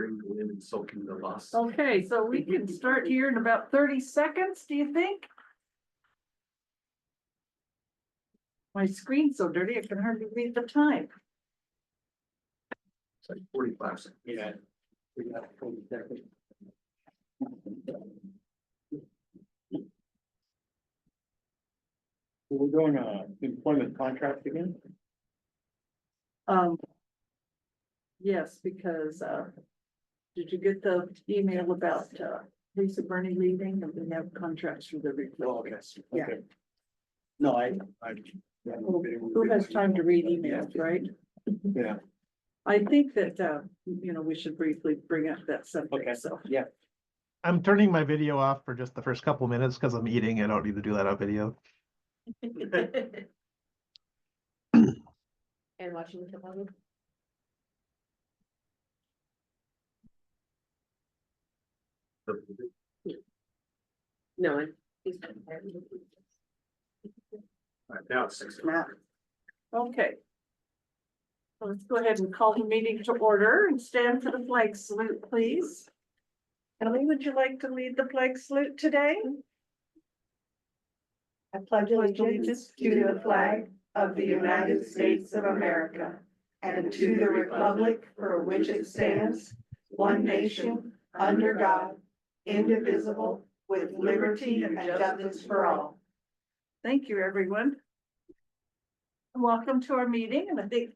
hearing the wind and soaking the bus. Okay, so we can start here in about 30 seconds, do you think? My screen's so dirty, I can hardly read the time. It's like 45 seconds. Yeah. We got 40 seconds. We're doing employment contract again? Yes, because, did you get the email about, Lisa Burney leaving and we have contracts for the replacement? Yeah. Okay. No, Who has time to read emails, right? Yeah, I think that, we should briefly bring up that okay, subject, so. yeah. I'm turning my video off for just the first couple minutes because I'm eating. I don't need to do that on video. And watching the public. No, he's. All right, now it's 6. Okay. Let's go ahead and call the meeting to order and stand for the flag salute, please. Ellie, would you like to lead the flag salute today? I pledge allegiance to the flag of the United States of America and to the republic for which it stands, one nation, under God, indivisible, with liberty and justice for all. Thank you, everyone. Welcome to our meeting, and I think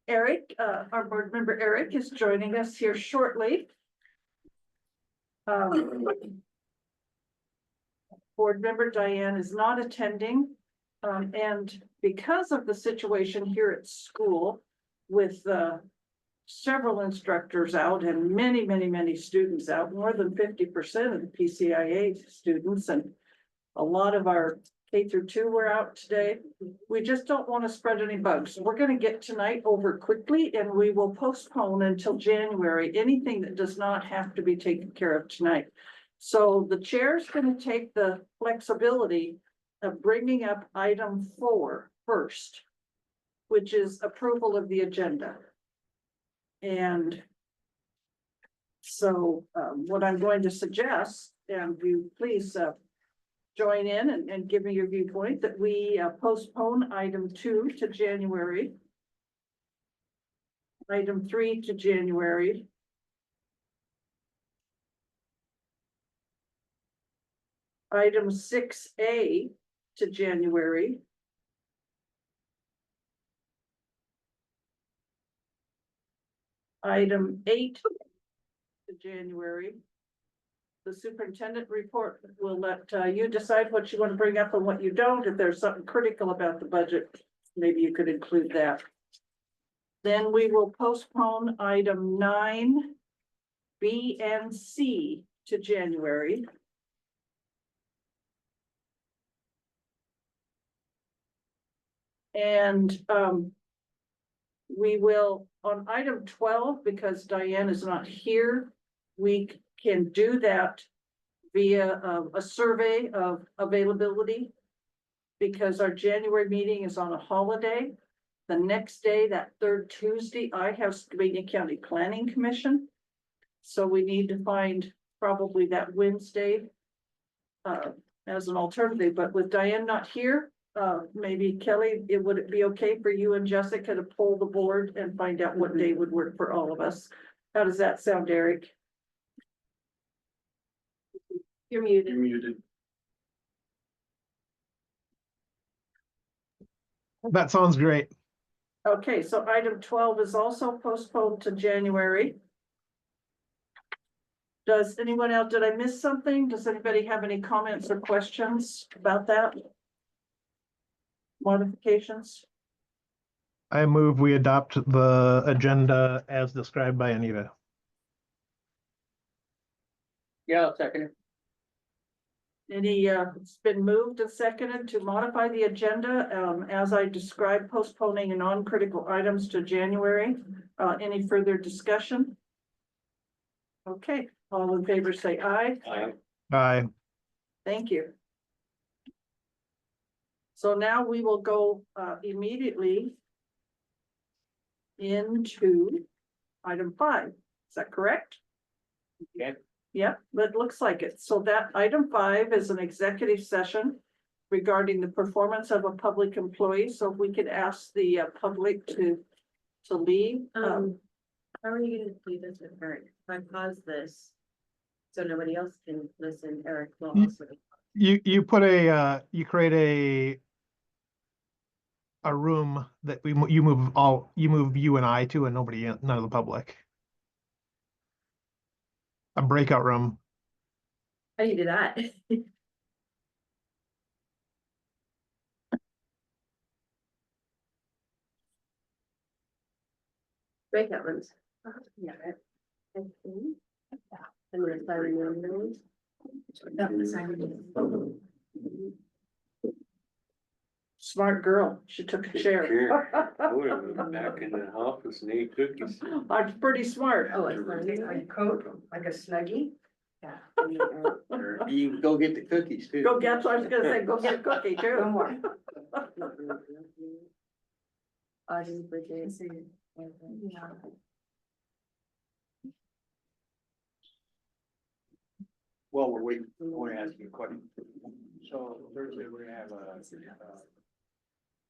Eric, our board member Eric, is joining us here shortly. Board member Diane is not attending, and because of the situation here at school with several instructors out and many students out, more than 50% of the PCIA students, and a lot of our K-2 were out today. We just don't want to spread any bugs. So we're going to get tonight over quickly, and we will postpone until January anything that does not have to be taken care of tonight. So the chair is going to take the flexibility of bringing up item 4 first, which is approval of the agenda. And so what I'm going to suggest, and you please join in and give me your viewpoint, that we postpone item 2 to January. Item 3 to January. Item 6A to January. Item 8 to January. The superintendent report will let you decide what you want to bring up and what you don't. If there's something critical about the budget, maybe you could include that. Then we will postpone item 9, B and C to January. And we will, on item 12, because Diane is not here, we can do that via a survey of availability, because our January meeting is on a holiday. The next day, that third Tuesday, I have Skamania County Planning Commission. So we need to find probably that Wednesday as an alternative, but with Diane not here, maybe Kelly, would it be okay for you and Jessica to poll the board and find out what day would work for all of us? How does that sound, Eric? You're muted. You're muted. That sounds great. Okay, so item 12 is also postponed to January. Does anyone else, did I miss something? Does anybody have any comments or questions about that? Modifications? I move we adopt the agenda as described by Anita. Yeah, I'll second it. It's been moved and seconded to modify the agenda, as I described, postponing non-critical items to January. Any further discussion? Okay, all in favor say aye. Aye. Thank you. So now we will go immediately into item 5. Is that correct? Okay. Yep, that looks like it. So that item 5 is an executive session regarding the performance of a public employee. So if we could ask the public to leave. How are you gonna do this with Eric? If I pause this, so nobody else can listen, Eric will Ye- also. You put a, you create a room that you move you and I to and nobody, none of the public. A breakout room. How do you do that? Breakout rooms. Yeah. right. And we're assigning your rooms. Smart girl. She took a chair. I would have been back in the office and ate cookies. I'm pretty smart. Oh, it's not. Like coat, like a snuggie. You can go get the cookies too. Go get, I was gonna say, go get a cookie No too. more. Audience Bridget. Well, we're waiting, I want to ask you a question. So Thursday, we're gonna have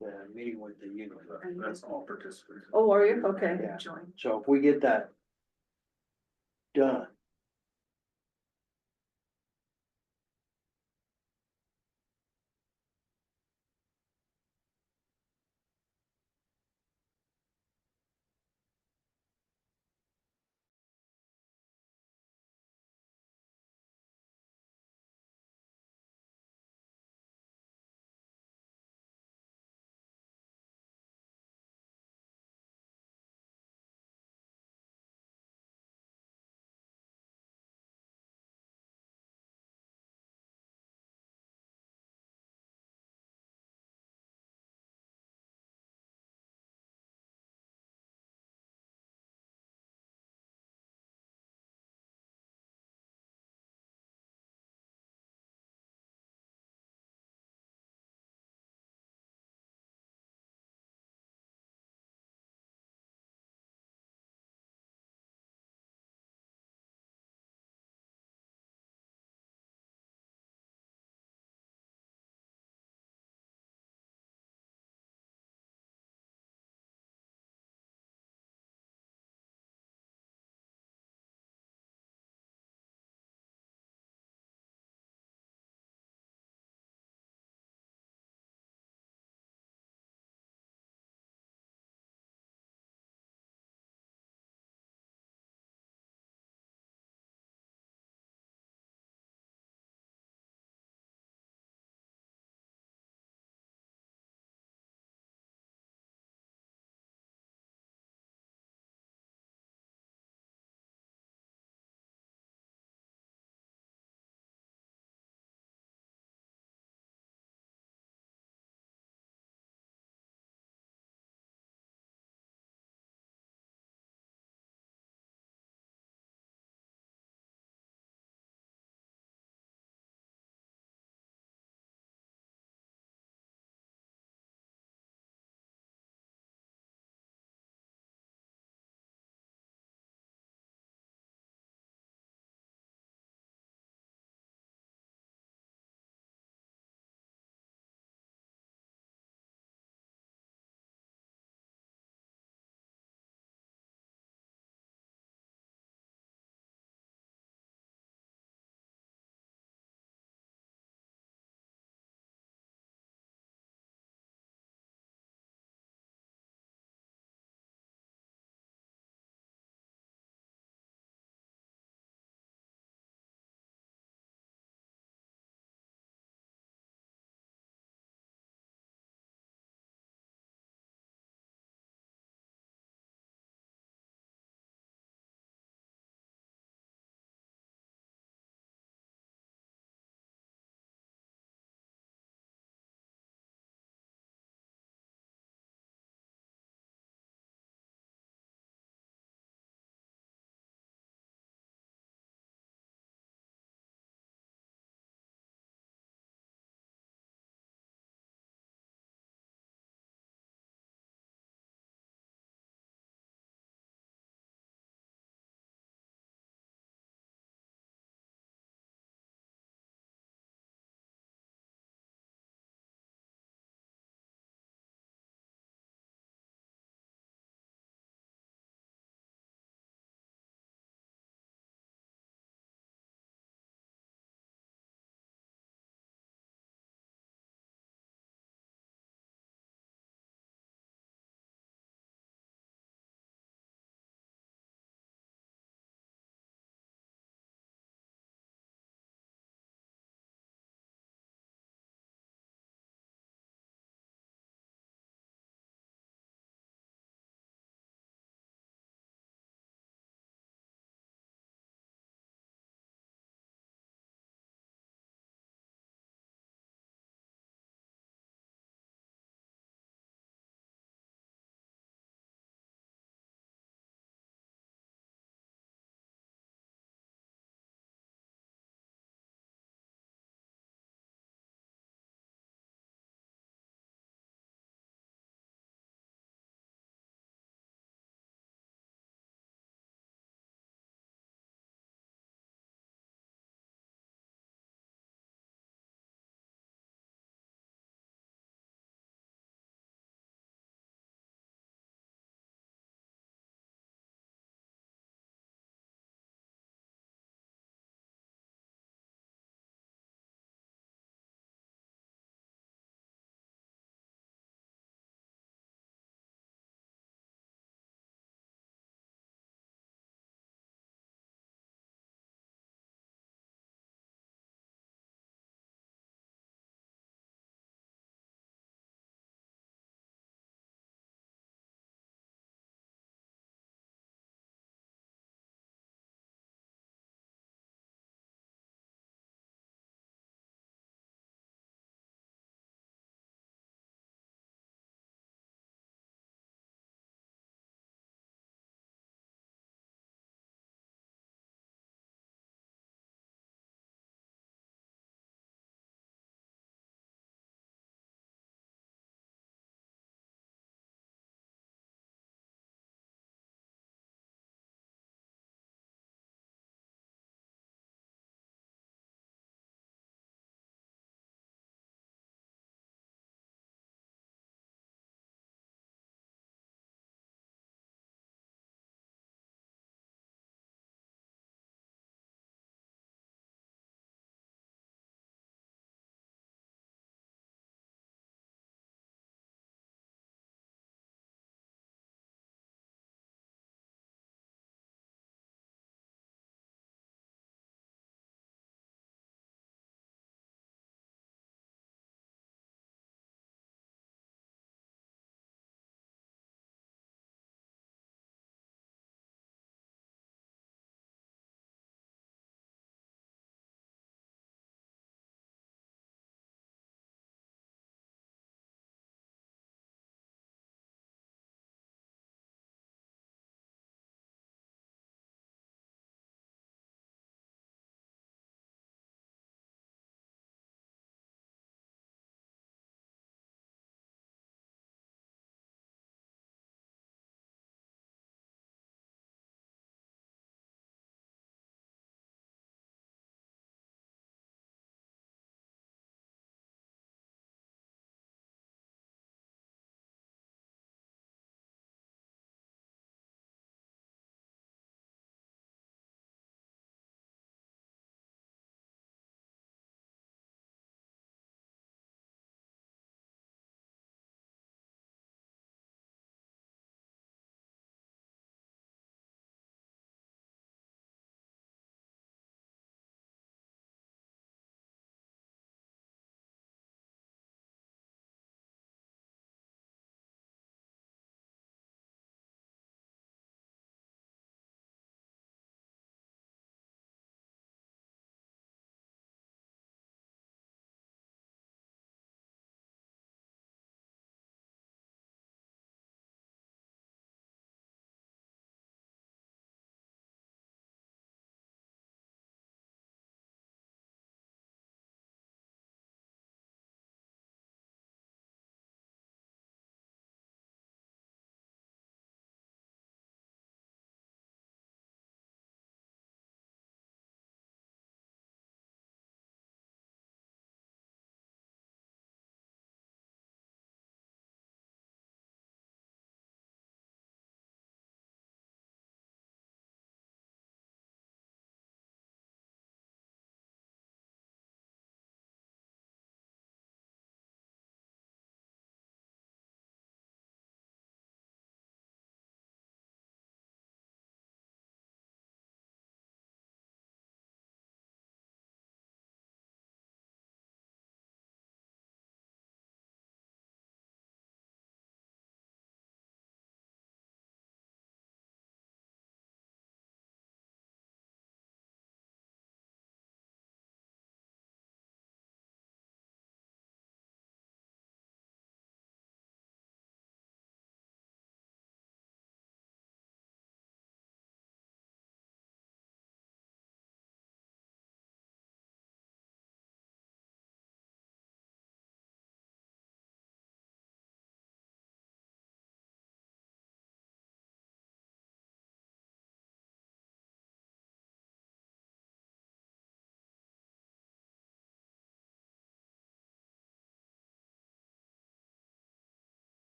the meeting with the union. That's all participants. Oh, are you? Okay. Yeah. So if we get that done,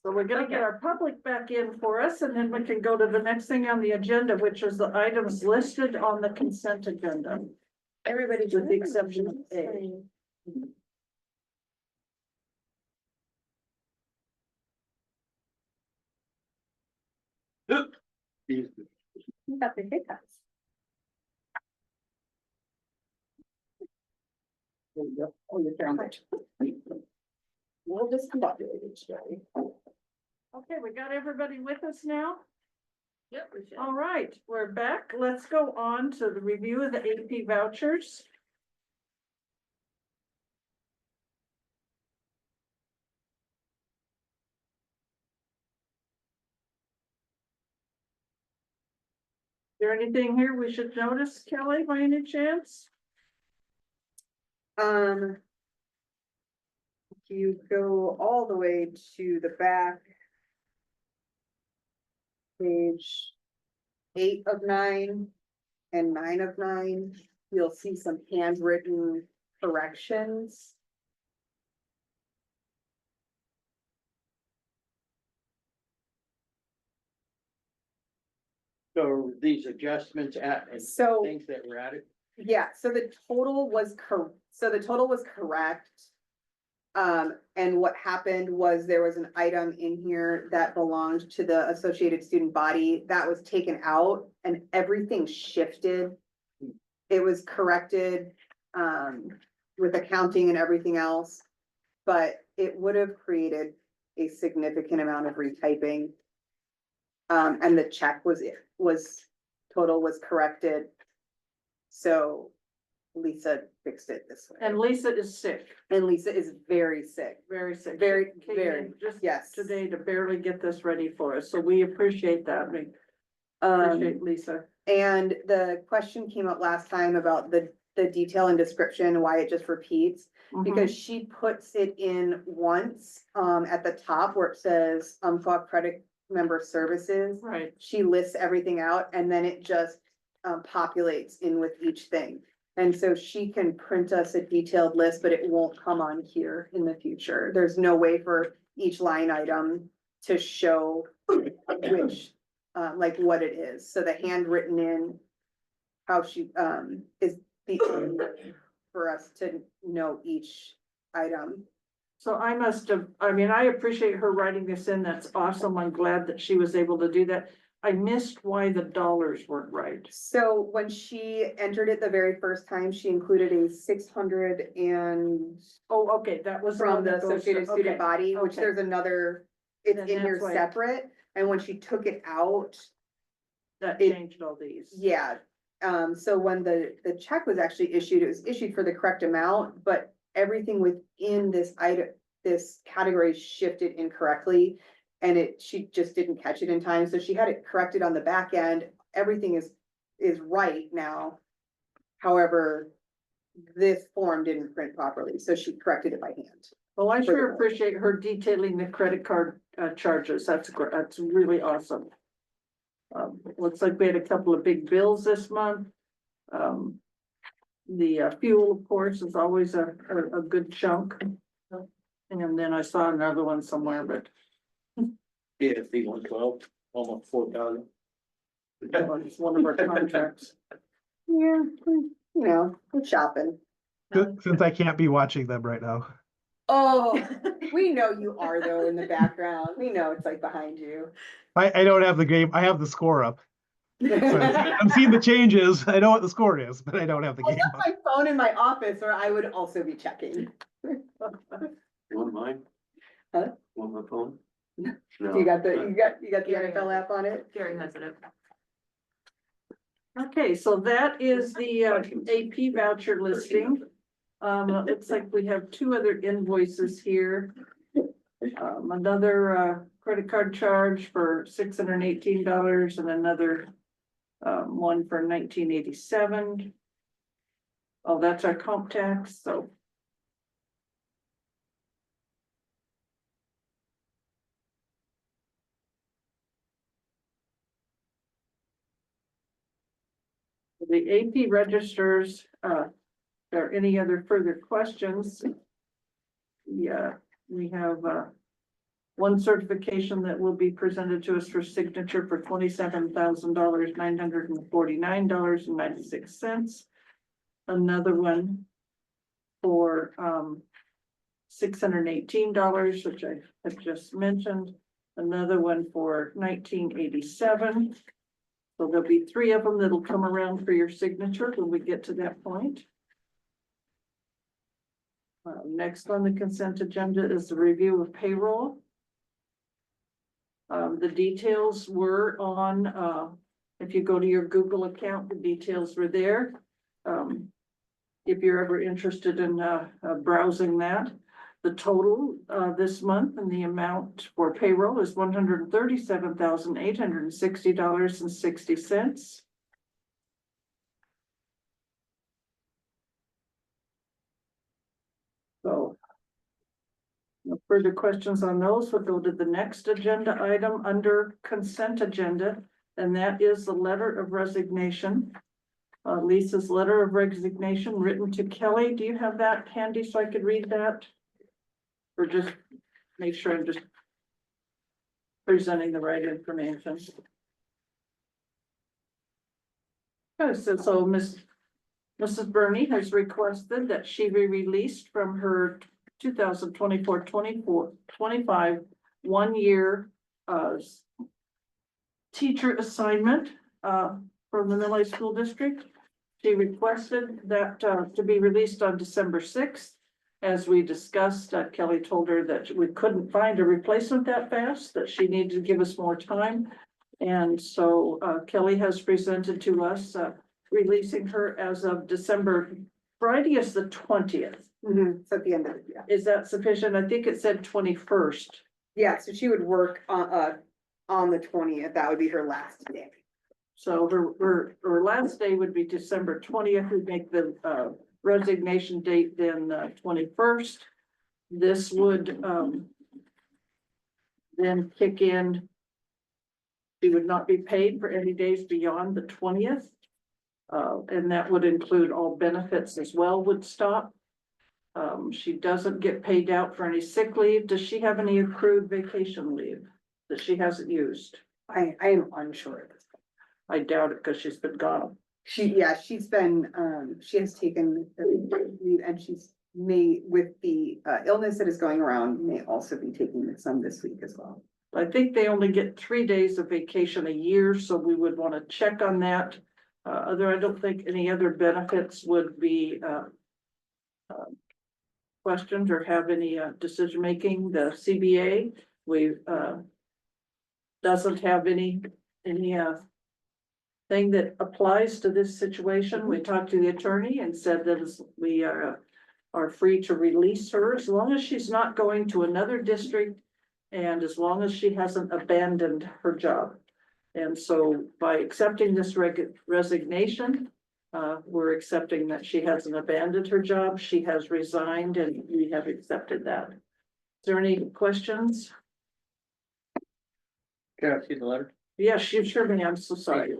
So we're gonna get our public back in for us, and then we can go to the next thing on the agenda, which is the items listed on the consent agenda. Everybody. With the exception of A. You got the hiccups. There you go. Oh, you found it. Well, discombobulated, Jerry. Okay, we got everybody with us now? Yep, we should. All right, we're back. Let's go on to the review of the AP vouchers. Is there anything here we should notice, Kelly, by any chance? If you go all the way to the back. Page 8 of 9 and 9 of 9, you'll see some handwritten corrections. So these adjustments at, and So, things that were added, yeah, so the total was correct. And what happened was there was an item in here that belonged to the Associated Student Body that was taken out and everything shifted. It was corrected, with accounting and everything else, but it would have created a significant amount of retyping. And the check total was corrected. So Lisa fixed it this way. And Lisa is sick, And Lisa is very sick. very sick. Very, She came very, in just yes. today to barely get this ready for us, so we appreciate that. We Um, appreciate Lisa. and the question came up last time about the detail and description, why it just repeats. Mhm. Because she puts it in once, at the top where it says, Umpqua Credit Member Services. Right, She lists everything out and then it just, populates in with each thing. And so she can print us a detailed list, but it won't come on here in the future. There's no way for each line item to show which, like what it is. So the handwritten in, how she, is the, for us to know each item. so I must have, I mean, I appreciate her writing this in, that's awesome, I'm glad that she was able to do that. I missed why the dollars weren't right. So when she entered it the very first time, she included a 600 and Oh, okay, that was. from one the that goes to- Associated Student okay, Body, which okay. there's another, it's Then in here that's why- separate. And when she took it out, That it- changed all these. yeah. So when the check was actually issued, it was issued for the correct amount, but everything within this item, this category shifted incorrectly. And she just didn't catch it in time, so she had it corrected on the back end. Everything is right now. However, this form didn't print properly, so she corrected it by hand. Well, I sure Furthermore. appreciate her detailing the credit card charges. That's really awesome. Looks like we had a couple of big bills this month. The fuel, of course, is always a good chunk. And then I saw another one somewhere, but DSD 112, almost 4,000. it's one of our contracts. Yeah, we're shopping. Since I can't be watching them right now. Oh, we know you are though in the background. We know it's like behind you. I don't have the game, I have the score up. So I'm seeing the changes. I know what the score is, but I don't have the I game left up. my phone in my office or I would also be checking. You want mine? Huh? Want my phone? You got the NFL app on it? Gary has it up. Okay, so that is the AP voucher listing. It looks like we have two other invoices here. Another credit card charge for $618 and another one for $19.87. Oh, that's our comp tax, so. The AP registers, there any other further questions? Yeah, we have, one certification that will be presented to us for signature for $27,000, $949.96. Another one for $618, which I have just mentioned. Another one for 1987. So there'll be three of them that'll come around for your signature when we get to that point. Next on the consent agenda is the review of payroll. The details were on, if you go to your Google account, the details were there. If you're ever interested in browsing that. The total this month and the amount for payroll is $137,860.60. So no further questions on those. We'll go to the next agenda item under consent agenda, and that is the letter of resignation. Lisa's letter of resignation written to Kelly. Do you have that handy so I could read that? Or just make sure I'm just presenting the right information. Okay, so Mrs. Burney has requested that she be released from her 2024-25 1-year teacher assignment from the Mill School District. She requested that to be released on December 6th. As we discussed, Kelly told her that we couldn't find a replacement that fast, that she needed to give us more time. And so Kelly has presented to us releasing her as of December. Friday is the 20th. It's at the end of it, yeah. Is that sufficient? I think it said 21st. Yeah, so she would work on the 20th. That would be her last day. So her last day would be December 20th. We'd make the resignation date then 21st. This would then kick in. She would not be paid for any days beyond the 20th. And that would include all benefits as well would stop. She doesn't get paid out for any sick leave. Does she have any accrued vacation leave that she hasn't used? I am unsure of this. I doubt it because she's been gone. She's been, she has taken leave and she's with the illness that is going around, may also be taking some this week as well. I think they only get 3 days of vacation a year, so we would want to check on that. I don't think any other benefits would be questioned or have any decision-making. The CBA, doesn't have any thing that applies to this situation. We talked to the attorney and said that we are free to release her as long as she's not going to another district and as long as she hasn't abandoned her job. And so by accepting this resignation, we're accepting that she hasn't abandoned her job. She has resigned and we have accepted that. Is there any questions? Can I see the letter? Yes, you sure may. I'm so sorry.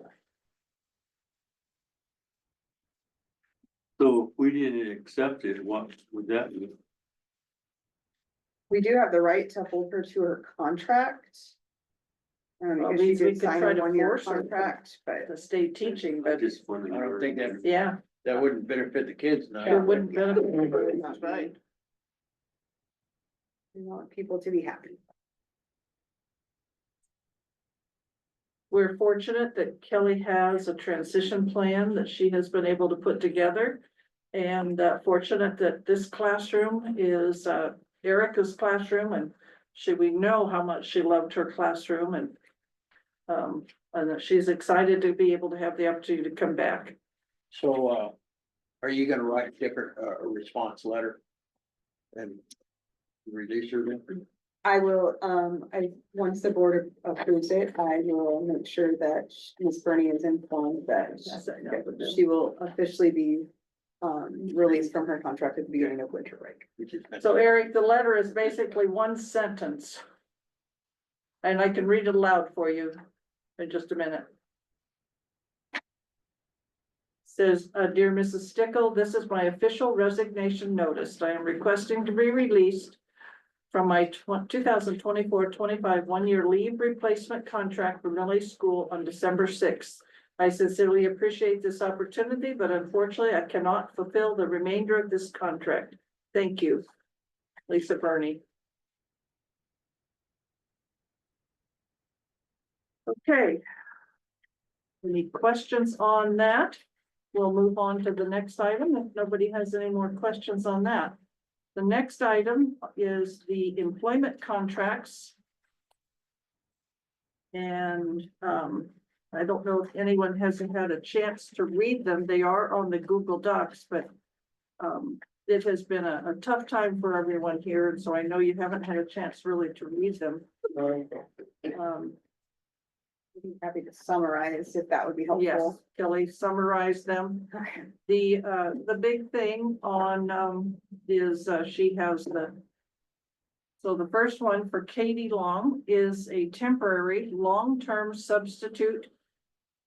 So if we didn't accept it, what would that be? We do have the right to hold her to her contract. Well, Because we she did could sign try a to 1-year force her. contract, but The state teaching, I but just wondering. I don't think that, yeah, that wouldn't benefit the kids now. it wouldn't benefit. That's right. We want people to be happy. We're fortunate that Kelly has a transition plan that she has been able to put together. And fortunate that this classroom is Erica's classroom, and we know how much she loved her classroom, and that she's excited to be able to have the opportunity to come back. So, are you gonna write a different, response letter? And release her then? I will, once the board approves it, I will make sure that Ms. Burney is informed that she will officially be released from her contract at the beginning of winter break. Which is. So Eric, the letter is basically one sentence. And I can read it aloud for you in just a minute. Says, dear Mrs. Stickle, this is my official resignation notice. I am requesting to be released from my 2024-25 one-year leave replacement contract for Millie School on December sixth. I sincerely appreciate this opportunity, but unfortunately I cannot fulfill the remainder of this contract. Thank you. Lisa Burney. Okay. Any questions on that? We'll move on to the next item if nobody has any more questions on that. The next item is the employment contracts. And I don't know if anyone hasn't had a chance to read them. They are on the Google Docs, but it has been a tough time for everyone here, and so I know you haven't had a chance really to read them. I'd be happy to summarize if that would be Yes, helpful. Kelly summarized them. Okay. The big thing on is she has so the first one for Katie Long is a temporary, long-term substitute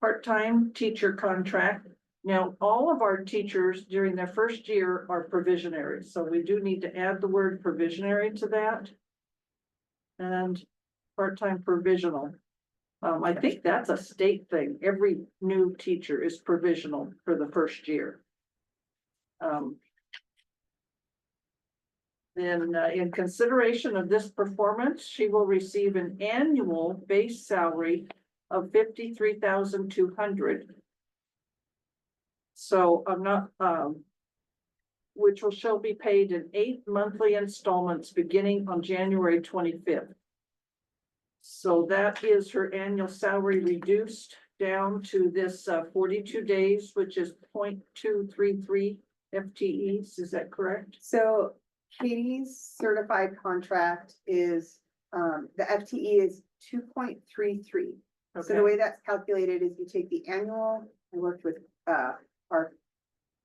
part-time teacher contract. Now, all of our teachers during their first year are provisionary, so we do need to add the word provisionary to that. And part-time provisional. I think that's a state thing. Every new teacher is provisional for the first year. Then in consideration of this performance, she will receive an annual base salary of $53,200. So I'm not, which shall be paid in 8 monthly installments beginning on January 25th. So that is her annual salary reduced down to this 42 days, which is 0.233 FTEs. Is that correct? So Katie's certified contract is, the FTE is 2.33. So the way that's calculated is you take the annual, I worked with our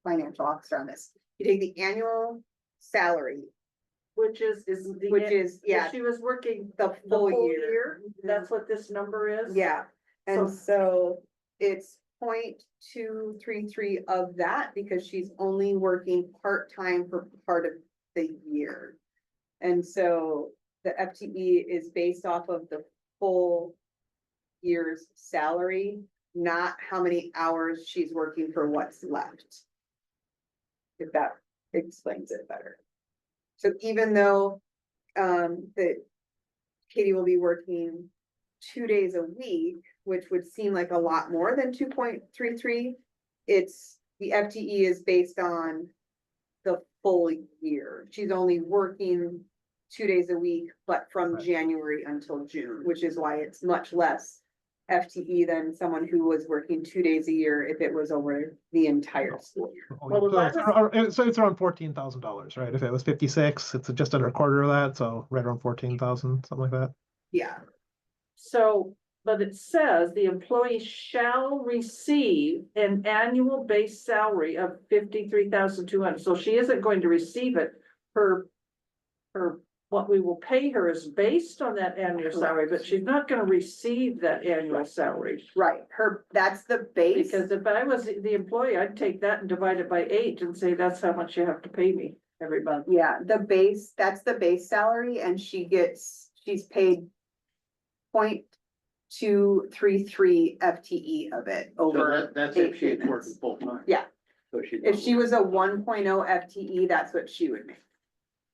financial officer on this. You take the annual salary, Which is which yeah, she was working the the full whole year. year. That's what this number is? Yeah, and So- so it's 0.233 of that because she's only working part-time for part of the year. And so the FTE is based off of the full year's salary, not how many hours she's working for what's left. If that explains it better. So even though that Katie will be working 2 days a week, which would seem like a lot more than 2.33, it's the FTE is based on the full year. She's only working 2 days a week, but from Right. January until June, which is why it's much less FTE than someone who was working 2 days a year if it was over the entire school year. Well, if I So it's around $14,000, right? If it was 56, it's just under a quarter of that, so right around 14,000, something like that. Yeah, So, but it says the employee shall receive an annual base salary of $53,200. So she isn't going to receive it. Her what we will pay her is based on that annual salary, but she's not gonna receive that annual salary. right. That's the base. Because if I was the employee, I'd take that and divide it by 8 and say, that's how much you have to pay me every month. Yeah, that's the base salary and she's paid 0.233 FTE of it So over. that's 8 if she's payments. working full time. Yeah. So she's. If she was a 1.0 FTE, that's what she would make.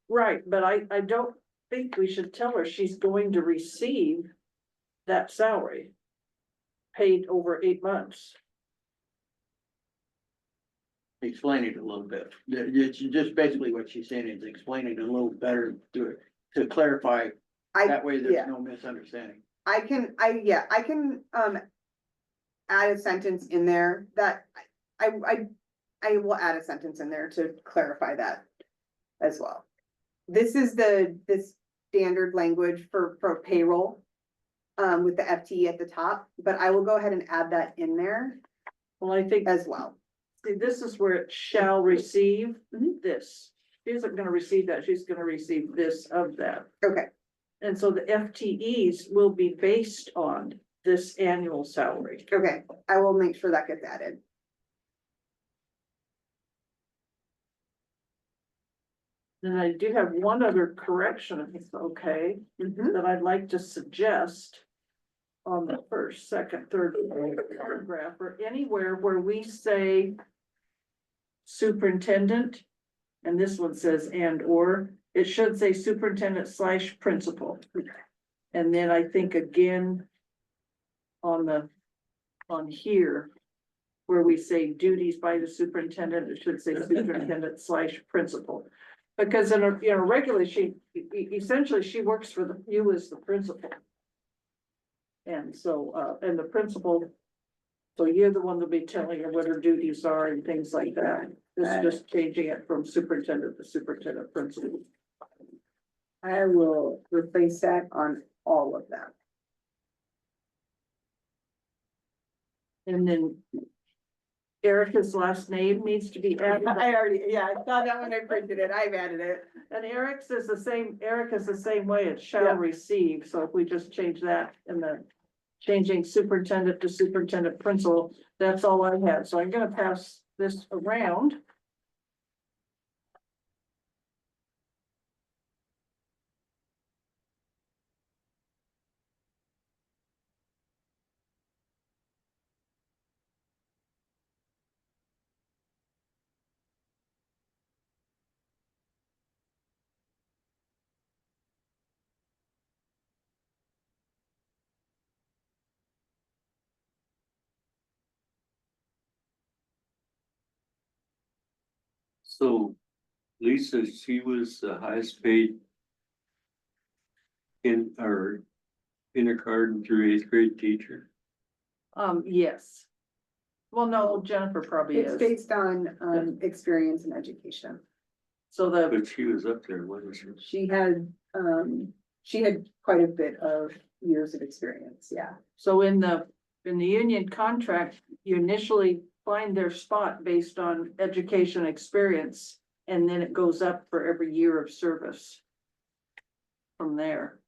Right, but I don't think we should tell her she's going to receive that salary paid over 8 months. Explain it a little bit. It's just basically what she's saying is explaining it a little better to clarify. That way yeah. there's no misunderstanding. I can add a sentence in there that I will add a sentence in there to clarify that as well. This is this standard language for payroll with the FTE at the top, but I will go ahead and add that in there Well, I think, as well. see, this is where it shall receive this. She isn't gonna receive that, she's gonna receive this of that. Okay, And so the FTEs will be based on this annual salary. okay, I will make sure that gets added. Then I do have one other correction, if it's okay, that I'd like to suggest. On the first, second, third paragraph, or anywhere where we say. Superintendent, and this one says and or, it should say superintendent / principal. And then I think again. On here. Where we say duties by the superintendent, it should say superintendent / principal. Because in a, regularly, essentially, she works for you as the principal. And so, and the principal. So you're the one that'll be telling her what her duties are and things like that. This is just changing it from superintendent to superintendent principal. I will replace that on all of them. And then. Erica's last name needs to be added. I already, yeah, I saw that when I printed it, I've added it. And Eric's is the same, Eric is the same way, it shall Yeah. receive, so if we just change that and then. Changing superintendent to superintendent principal, that's all I had, so I'm gonna pass this around. So Lisa, she was the highest paid. In our kindergarten through 8th grade teacher. Yes. Well, no, Jennifer probably It's is, based on, experience and education. so the, But she was up there, wasn't she? She had quite a bit of years of experience, yeah. so in the union contract, you initially find their spot based on education experience. And then it goes up for every year of service. From there.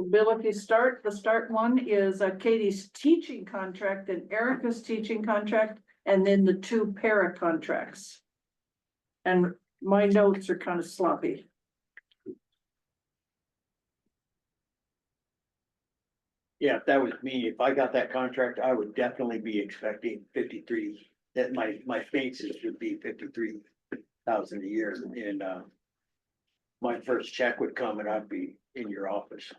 Bill, if you start, the start one is Katie's teaching contract and Erica's teaching contract, and then the 2 para contracts. And my notes are kind of sloppy. Yeah, if that was me, if I got that contract, I would definitely be expecting 53, that my basis would be 53,000 a year and, my first check would come and I'd be in your office.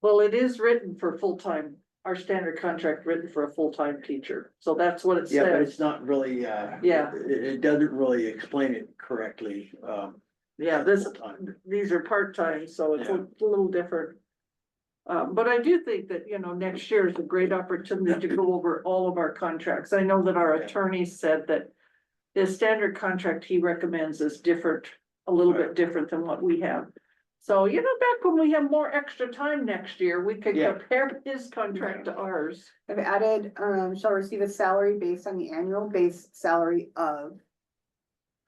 Well, it is written for full-time, our standard contract written for a full-time teacher, so that's what it Yeah, but it's says. not really, Yeah. it doesn't really explain it correctly, Yeah, this, full-time. these are part-time, so it's a little different. But I do think that, next year is a great opportunity to go over all of our contracts. I know that our attorney said that the standard contract he recommends is different, a little bit different than what we have. So, back when we have more extra time next year, we could Yeah. compare his contract to ours. I've added, shall receive a salary based on the annual base salary of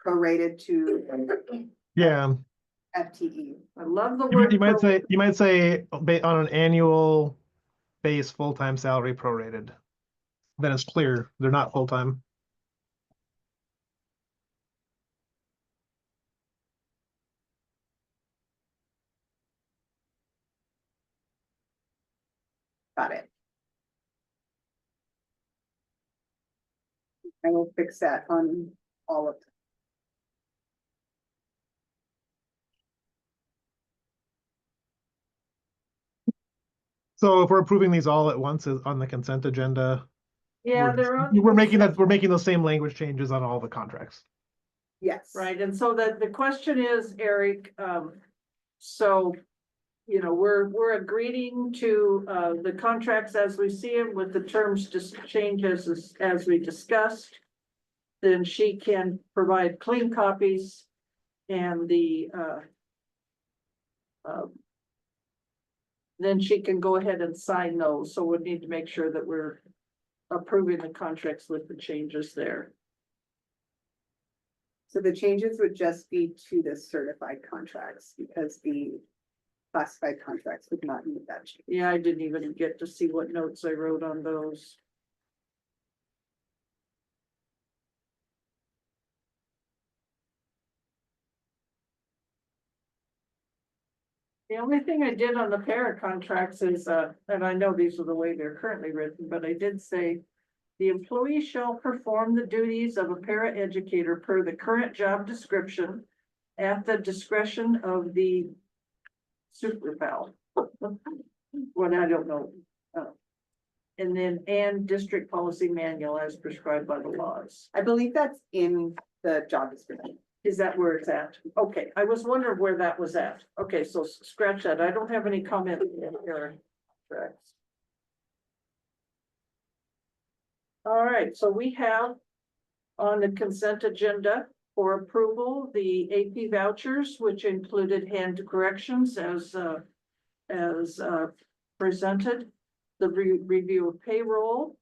prorated to Yeah, FTE. I love the you word. you might say on an annual base, full-time salary prorated. Then it's clear, they're not full-time. Got it. I will fix that on all of them. So if we're approving these all at once on the consent agenda, Yeah, they're on. we're making those same language changes on all the contracts. Yes. Right, and so the question is, Eric, so. We're agreeing to the contracts as we see them with the terms just changes as we discussed. Then she can provide clean copies and then she can go ahead and sign those, so we need to make sure that we're approving the contracts with the changes there. So the changes would just be to the certified contracts because the classified contracts would not need that change. Yeah, I didn't even get to see what notes I wrote on those. The only thing I did on the para contracts is, and I know these are the way they're currently written, but I did say. The employee shall perform the duties of a para educator per the current job description. At the discretion of the supervisor. What I don't know. And then, and district policy manual as prescribed by the laws. I believe that's in the job description. Is that where it's at? Okay, I was wondering where that was at. Okay, so scratch that. I don't have any comment in here. Correct. All right, so we have on the consent agenda for approval, the AP vouchers, which included hand corrections as presented, the review of payroll,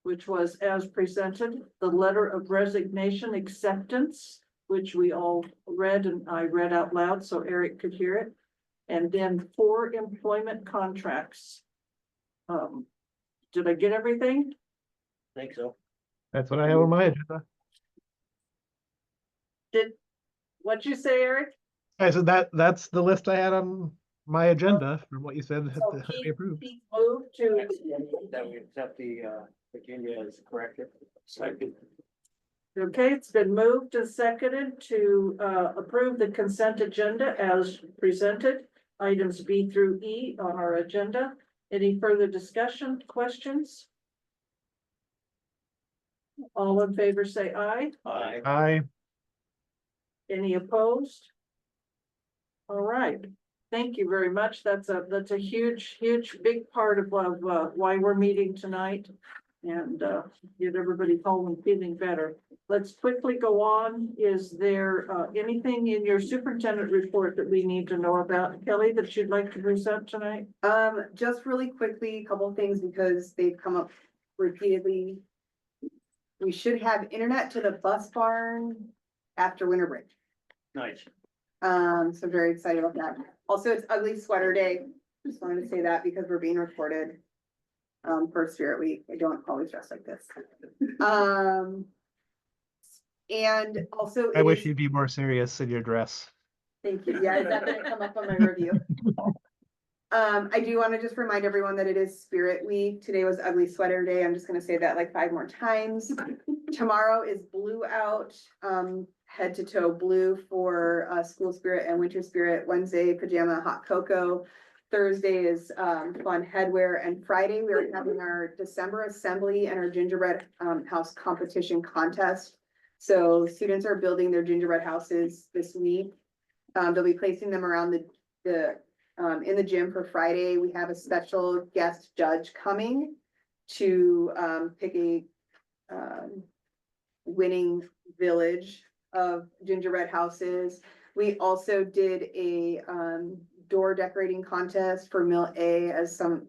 which was as presented, the letter of resignation acceptance, which we all read and I read out loud so Eric could hear it, and then 4 employment contracts. Did I get everything? Think so. That's what I have on my agenda. What'd you say, Eric? I said that's the list I had on my agenda from what you said had So to be Keith approved. moved to, That we accept the, Virginia as corrected. Second. okay, it's been moved and seconded to approve the consent agenda as presented. Items B through E on our agenda. Any further discussion, questions? All in favor say aye. I Any opposed? All right, thank you very much. That's a huge, big part of why we're meeting tonight. And get everybody home and feeling better. Let's quickly go on. Is there anything in your superintendent report that we need to know about, Kelly, that you'd like to present tonight? Just really quickly, a couple of things because they've come up repeatedly. We should have internet to the bus barn after winter break. Nice. So very excited about that. Also, it's Ugly Sweater Day. Just wanted to say that because we're being recorded. For Spirit Week. I don't always dress like this. And also. I it wish is- you'd be more serious in your dress. Thank you. Yeah, is that gonna come up on my review? I do want to just remind everyone that it is Spirit Week. Today was Ugly Sweater Day. I'm just gonna say that like 5 more times. Tomorrow is blue out, head to toe blue for school spirit and winter spirit. Wednesday, pajama hot cocoa. Thursday is fun headwear, and Friday we are having our December assembly and our gingerbread house competition contest. So students are building their gingerbread houses this week. They'll be placing them around in the gym for Friday. We have a special guest judge coming to pick a winning village of gingerbread houses. We also did a door decorating contest for Mill A as some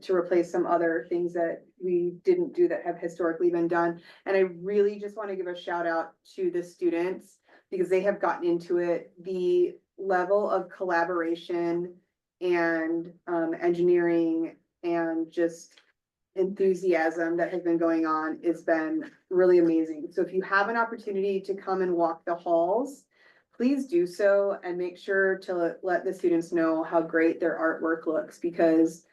to replace some other things that we didn't do that have historically been done. And I really just want to give a shout out to the students because they have gotten into it. The level of collaboration and engineering and just enthusiasm that has been going on has been really amazing. So if you have an opportunity to come and walk the halls, please do so and make sure to let the students know how great their artwork looks because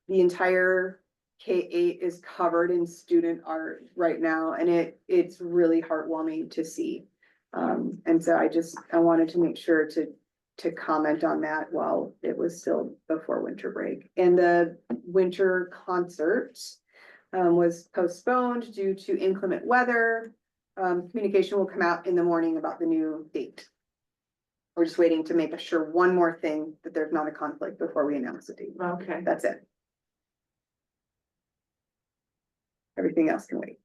the entire K-8 is covered in student art right now and it's really heartwarming to see. And so I wanted to make sure to comment on that while it was still before winter break. And the winter concert was postponed due to inclement weather. Communication will come out in the morning about the new date. We're just waiting to make sure one more thing that there's not a conflict before we announce the date. Okay. That's it. Everything else can wait.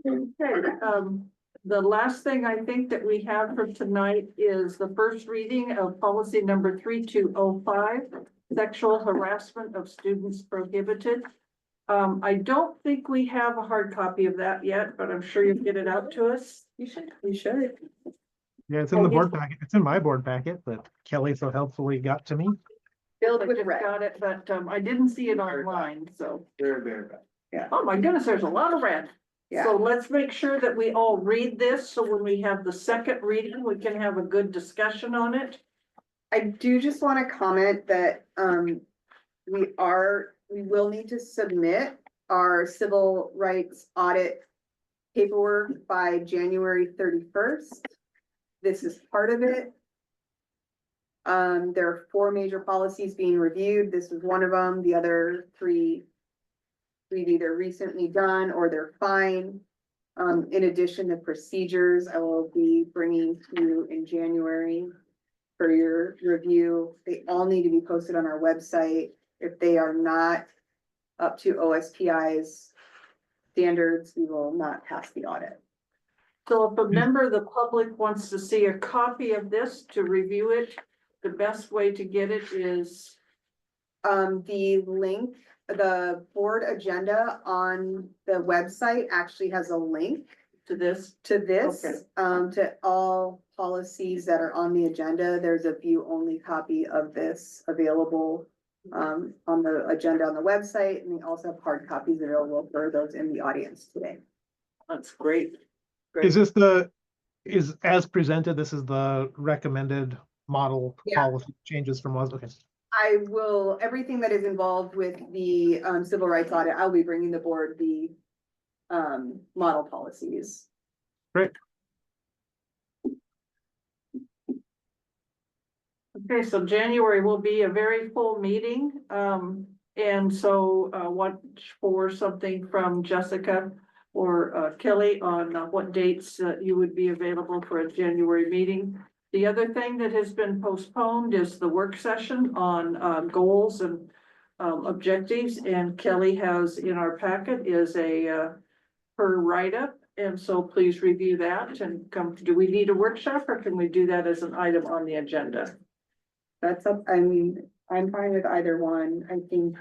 Okay, the last thing I think that we have for tonight is the first reading of policy number 3205, sexual harassment of students prohibited. I don't think we have a hard copy of that yet, but I'm sure you'll get it out to us. You should. Yeah, it's in the board packet. It's in my board packet that Kelly so helpfully got to me. Filled I with just red. got it, but, I didn't see it online, so. Very bad. Oh my goodness, there's a lot of red. Yeah. So let's make sure that we all read this, so when we have the second reading, we can have a good discussion on it. I do just want to comment that, we will need to submit our civil rights audit paperwork by January 31st. This is part of it. There are 4 major policies being reviewed. This is one of them. The other 3 we've either recently done or they're fine. In addition to procedures, I will be bringing to you in January for your review. They all need to be posted on our website. If they are not up to OSPI's standards, we will not pass the audit. So if a member of the public wants to see a copy of this to review it, the best way to get it is, The link, the board agenda on the website actually has a link to this. to this. Okay. To all policies that are on the agenda. There's a view only copy of this available on the agenda on the website, and we also have hard copies available for those in the audience today. That's great. Is this is as presented, this is the recommended model Yeah. policy changes from was, okay. I will, everything that is involved with the civil rights audit, I'll be bringing the board the model policies. Great. Okay, so January will be a very full meeting, and so, watch for something from Jessica or, Kelly on what dates you would be available for a January meeting. The other thing that has been postponed is the work session on, goals and, objectives, and Kelly has in our packet is her write-up, and so please review that and come, do we need a workshop or can we do that as an item on the agenda? That's up, I mean, I'm fine with either one. I think,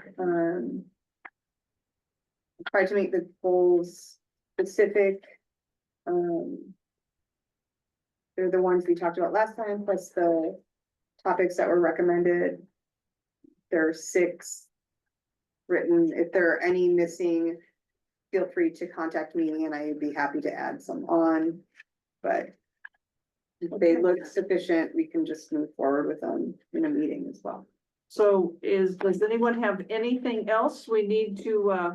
try to make the goals specific. They're the ones we talked about last time, plus the topics that were recommended. There are 6 written. If there are any missing, feel free to contact me and I'd be happy to add some on. But if they look sufficient, we can just move forward with them in a meeting as well. So does anyone have anything else we need to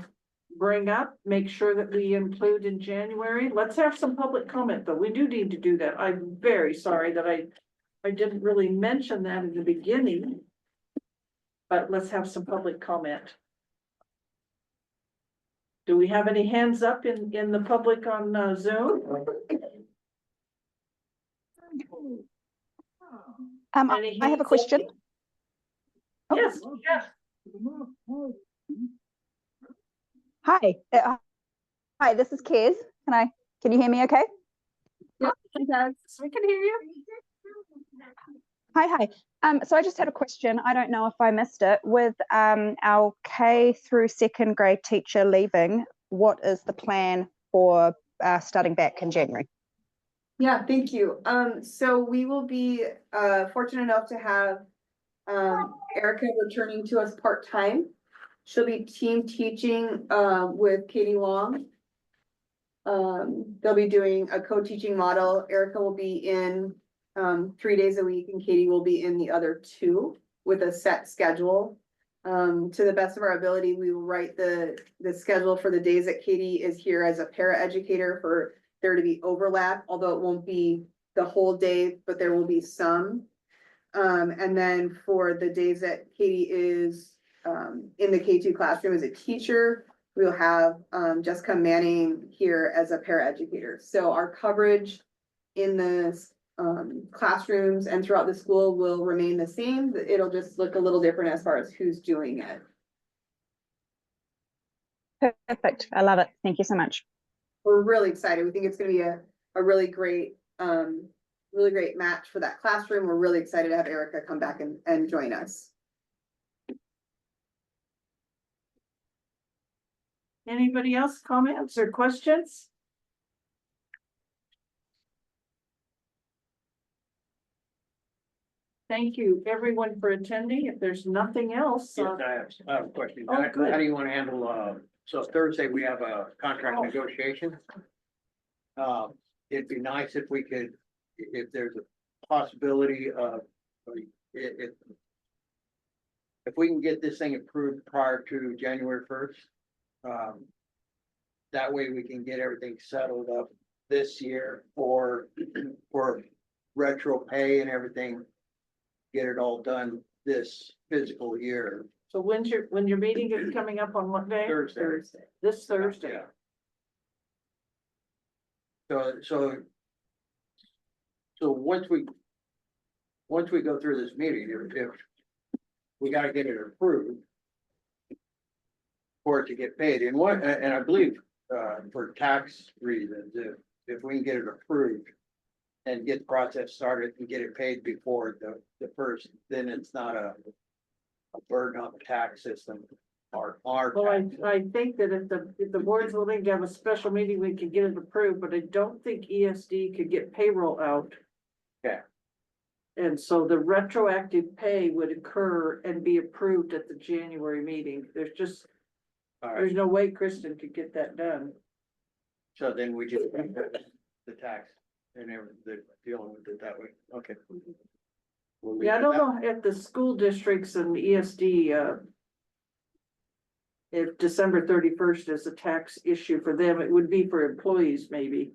bring up? Make sure that we include in January. Let's have some public comment, though. We do need to do that. I'm very sorry that I didn't really mention that in the beginning. But let's have some public comment. Do we have any hands up in the public on Zoom? Any I have a hands up? question. Yes, yes. Hi, hi, this is Kez. Can you hear me okay? We can hear you. Hi. So I just had a question. I don't know if I missed it. With our K through 2nd grade teacher leaving, what is the plan for starting back in January? Yeah, thank you. So we will be fortunate enough to have Erica returning to us part-time. She'll be team teaching with Katie Long. They'll be doing a co-teaching model. Erica will be in 3 days a week and Katie will be in the other 2 with a set schedule. To the best of our ability, we will write the schedule for the days that Katie is here as a paraeducator for there to be overlap, although it won't be the whole day, but there will be some. And then for the days that Katie is in the K2 classroom as a teacher, we'll have Jessica Manning here as a paraeducator. So our coverage in the classrooms and throughout the school will remain the same. It'll just look a little different as far as who's doing it. Perfect. I love it. Thank you so much. We're really excited. We think it's gonna be a really great match for that classroom. We're really excited to have Erica come back and join us. Anybody else comments or questions? Thank you, everyone, for attending. If there's nothing else, Yes, I have a question. Oh, good. How do you want to handle, so Thursday we have a contract Oh. negotiation? It'd be nice if we could, if there's a possibility of, if we can get this thing approved prior to January 1st, that way we can get everything settled up this year for retro pay and everything. Get it all done this fiscal year, so when your meeting is coming up on what day? Thursday. This Thursday. Yeah. So once we go through this meeting, if we gotta get it approved for it to get paid, and I believe, for tax reasons, if we can get it approved and get the process started and get it paid before the first, then it's not a burden on the tax system or our. Well, tax system. I think that if the board's willing to have a special meeting, we could get it approved, but I don't think ESD could get payroll out. Okay. And so the retroactive pay would occur and be approved at the January meeting. All right, There's no way Kristen could get that done. so then we just, the tax and everything, dealing with it that way, okay. We'll leave Yeah, I it don't at know if the school districts and ESD, if December 31st is a tax issue for them, it would be for employees maybe.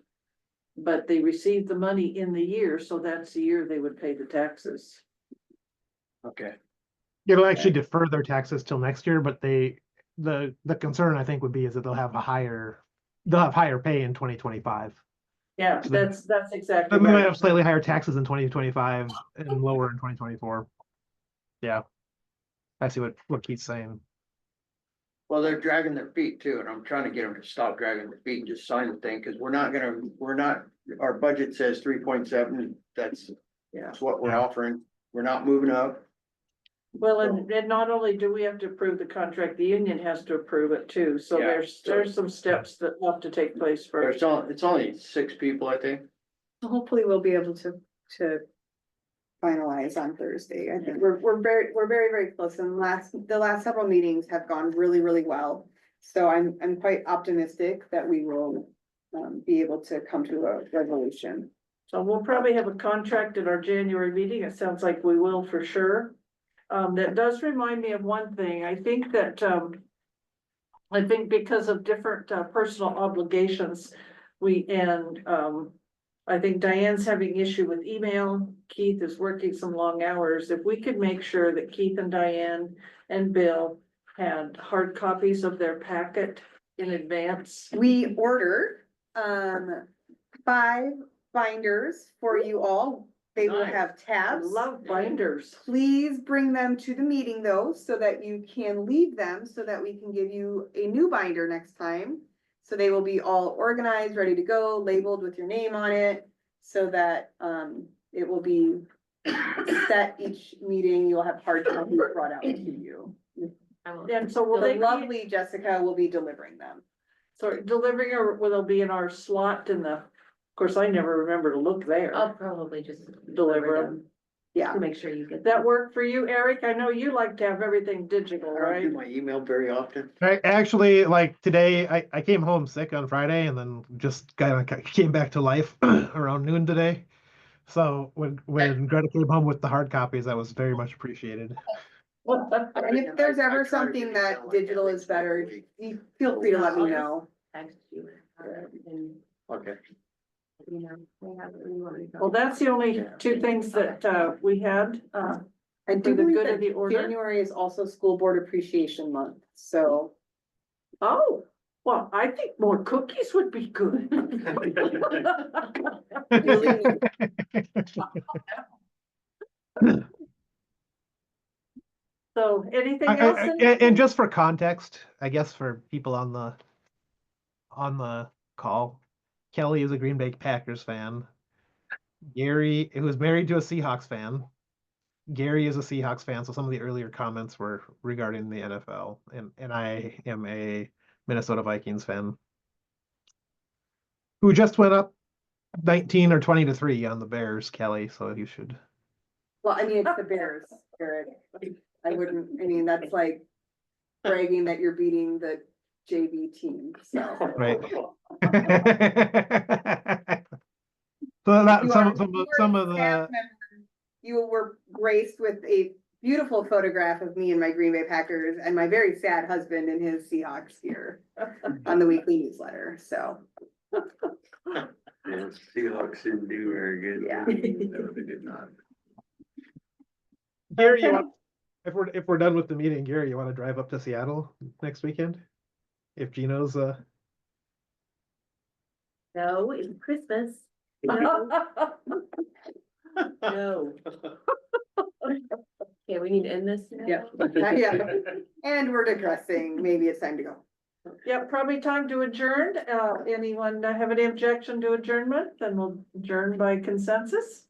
But they receive the money in the year, so that's the year they would pay the taxes. that. Okay, It'll actually defer their taxes till next year, but the concern I think would be is that they'll have higher pay in 2025. Yeah, So that's exactly But they might right. have slightly higher taxes in 2025 and lower in 2024. Yeah. I see what Keith's saying. well, they're dragging their feet too, and I'm trying to get them to stop dragging their feet and just sign the thing, cause we're not, our budget says 3.7, that's what we're Yeah. offering, we're not moving up. Well, and not only do we have to approve the contract, the union has to approve it too, so Yeah, there's some steps that have to take place first. It's only 6 people, I think. Hopefully we'll be able to finalize on Thursday. I think we're very close, and the last several meetings have gone really, really well. So I'm quite optimistic that we will be able to come to a resolution. So we'll probably have a contract at our January meeting. It sounds like we will for sure. That does remind me of one thing. I think that, I think because of different personal obligations, I think Diane's having issue with email. Keith is working some long hours. If we could make sure that Keith and Diane and Bill had hard copies of their packet in advance. We ordered 5 binders for you all. They will Nice. have I tabs. love binders. Please bring them to the meeting though, so that you can leave them, so that we can give you a new binder next time. So they will be all organized, ready to go, labeled with your name on it, so that it will be set each meeting. You'll have hard copies brought out to you. And so will The they be, lovely Jessica will be delivering them. so delivering, or will they be in our slot in the, of course, I never remember to look there. I'll probably just Deliver deliver them. them Yeah. to make sure you get. That work for you, Eric? I know you like to have everything digital, I don't right? do my email very often. I actually, like today, I came home sick on Friday and then just kind of came back to life around noon today. So when Greta came home with the hard copies, that was very much appreciated. And if there's I ever try to something get that email like digital at is least better, once a week. you feel free to let me know. Text you. And, Okay. you know, they have what you want to go. Well, that's the only two things that we had. I For do the believe good that of the order? January is also School Board Appreciation Month, so. Oh, well, I think more cookies would be good. So anything else? And just for context, I guess for people on the call, Kelly is a Green Bay Packers fan. Gary, who is married to a Seahawks fan. Gary is a Seahawks fan, so some of the earlier comments were regarding the NFL, and I am a Minnesota Vikings fan. Who just went up 19 or 20-3 on the Bears, Kelly, so you should. Well, I mean, it's the Bears, Eric. I mean, that's like bragging that you're beating the JV team, so. Right. So that You some are- some you of are some a of staff the member. You were graced with a beautiful photograph of me and my Green Bay Packers and my very sad husband in his Seahawks gear on the weekly newsletter, so. Yeah, Seahawks didn't do very good. Yeah. No, they did not. Gary, you want, if we're done with the meeting, Gary, you want to drive up to Seattle next weekend? If Gino's No, it's Christmas. No, no. Okay, we need to end this now. Yeah. Yeah. And we're digressing, maybe it's time to go. Yeah, probably time to adjourn. Anyone have any objection to adjournment? Then we'll adjourn by consensus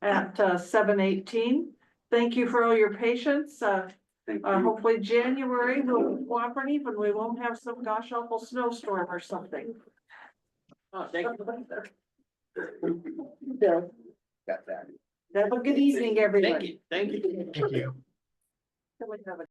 at 7:18. Thank you for all your patience. Thank you. Hopefully January will be cooperative and we won't have some gosh awful snowstorm or something. Thank So, Got that. have a good evening, everyone. Thank you. thank you. Can we have a